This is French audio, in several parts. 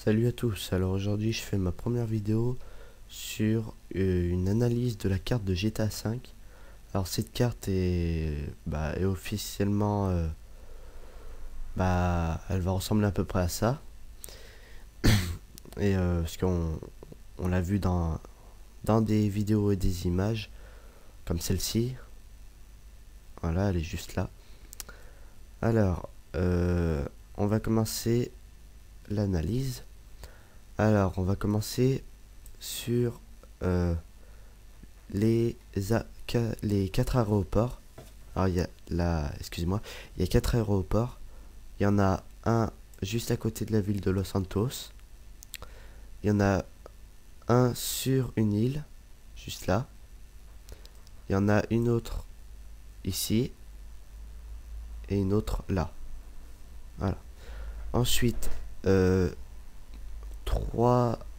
Salut à tous, alors aujourd'hui je fais ma première vidéo sur une analyse de la carte de GTA V. Alors cette carte est officiellement, elle va ressembler à peu près à ça. Parce qu'on l'a vu dans des vidéos et des images, comme celle-ci. Voilà, elle est juste là. Alors, on va commencer l'analyse. Alors, on va commencer sur les 4 aéroports. Alors il y a excusez-moi, il y a 4 aéroports. Il y en a un juste à côté de la ville de Los Santos. Il y en a un sur une île, juste là. Il y en a une autre ici et une autre là. Voilà. Ensuite,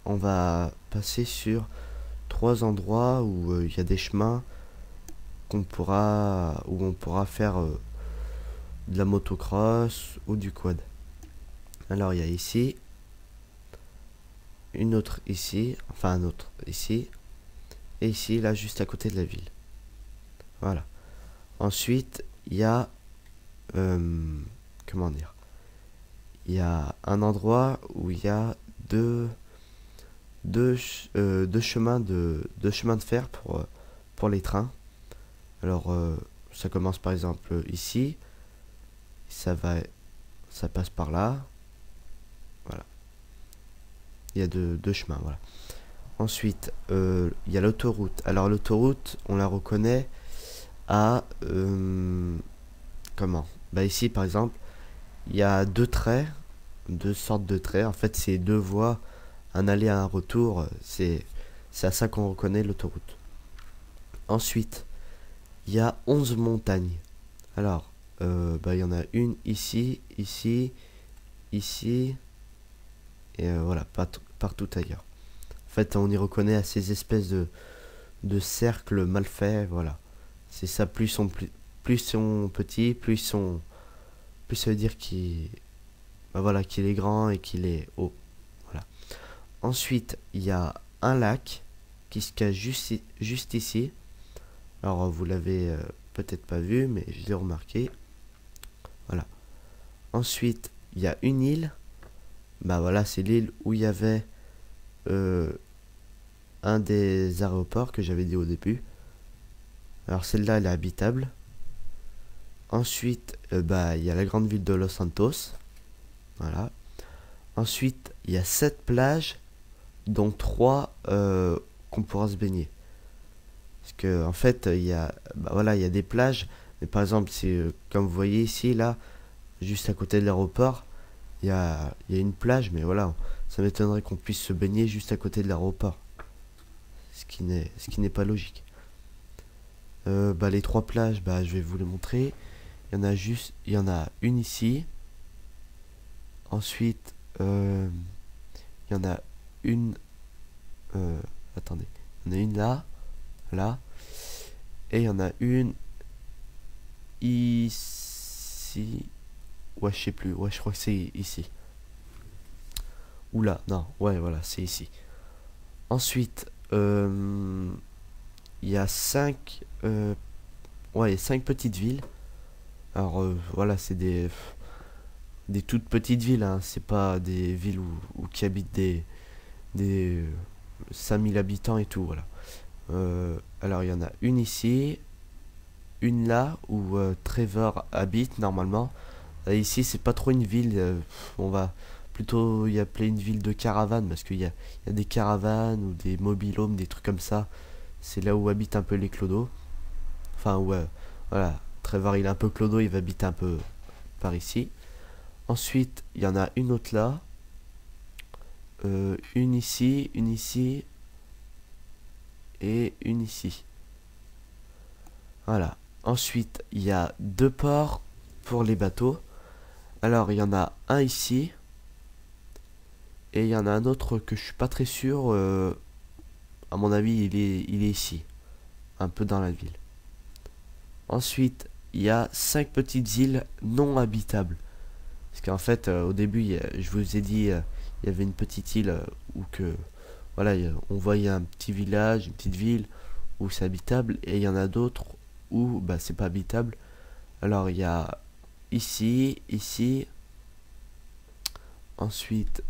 on va passer sur 3 endroits où il y a des chemins où on pourra faire de la motocross ou du quad. Alors il y a ici, une autre ici, enfin un autre ici, et ici là juste à côté de la ville. Voilà. Ensuite il y a comment dire, il y a un endroit où il y a deux chemins de fer pour les trains. Alors ça commence par exemple ici, ça passe par là. Voilà, il y a deux chemins. Voilà. Ensuite il y a l'autoroute. Alors l'autoroute on la reconnaît à comment, ici par exemple il y a deux sortes de traits. En fait c'est deux voies, un aller et un retour. C'est à ça qu'on reconnaît l'autoroute. Ensuite il y a 11 montagnes. Alors il y en a une ici, ici, ici et voilà, partout ailleurs. En fait on y reconnaît à ces espèces de cercles mal faits. Voilà, c'est ça. Plus sont petits, plus ça veut dire qu'il qu'il est grand et qu'il est haut. Voilà. Ensuite il y a un lac qui se cache juste ici. Alors vous l'avez peut-être pas vu, mais je l'ai remarqué. Voilà. Ensuite il y a une île. Voilà, c'est l'île où il y avait un des aéroports que j'avais dit au début. Alors celle-là elle est habitable. Ensuite il y a la grande ville de Los Santos. Voilà. Ensuite il y a 7 plages, dont 3 qu'on pourra se baigner. Parce que en fait il y a il y a des plages, mais par exemple c'est comme vous voyez ici là, juste à côté de l'aéroport, il y a une plage, mais voilà, ça m'étonnerait qu'on puisse se baigner juste à côté de l'aéroport, ce qui n'est pas logique. Les 3 plages, je vais vous les montrer. Il y en a une ici. Ensuite il y en a une attendez, il y en a une là, et il y en a une ici. Ouais, je sais plus. Ouais, je crois que c'est ici. Oula, non. Ouais, voilà, c'est ici. Ensuite, il y a 5 petites villes. Alors voilà, c'est des toutes petites villes, hein. C'est pas des villes où qui habitent des 5000 habitants et tout. Voilà. Alors il y en a une ici, une là où Trevor habite normalement. Ici c'est pas trop une ville, on va plutôt y appeler une ville de caravanes, parce qu'il y a des caravanes ou des mobilhomes, des trucs comme ça. C'est là où habitent un peu les clodos. Enfin ouais, voilà, Trevor il est un peu clodo, il va habiter un peu par ici. Ensuite il y en a une autre là, une ici et une ici. Voilà. Ensuite il y a 2 ports pour les bateaux. Alors il y en a un ici et il y en a un autre que je suis pas très sûr. À mon avis il est ici, un peu dans la ville. Ensuite il y a 5 petites îles non habitables, parce qu'en fait au début je vous ai dit il il y avait une petite île où que voilà, on voyait un petit village, une petite ville où c'est habitable, et il y en a d'autres où bah c'est pas habitable. Alors il y a ici, ici, ensuite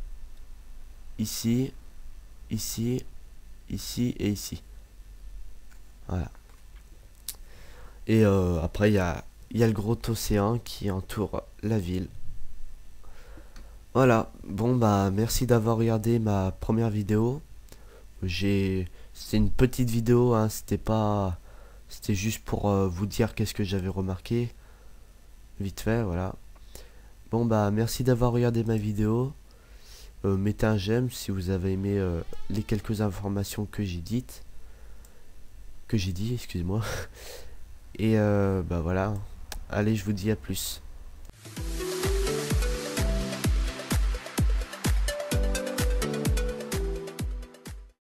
ici, ici, ici et ici. Voilà. Et après il y a le gros océan qui entoure la ville. Voilà, bon bah merci d'avoir regardé ma première vidéo. C'est une petite vidéo, hein, c'était juste pour vous dire qu'est-ce que j'avais remarqué, vite fait, voilà. Bon bah merci d'avoir regardé ma vidéo. Mettez un j'aime si vous avez aimé les quelques informations que j'ai dit, excusez-moi. Et bah voilà. Allez, je vous dis à plus.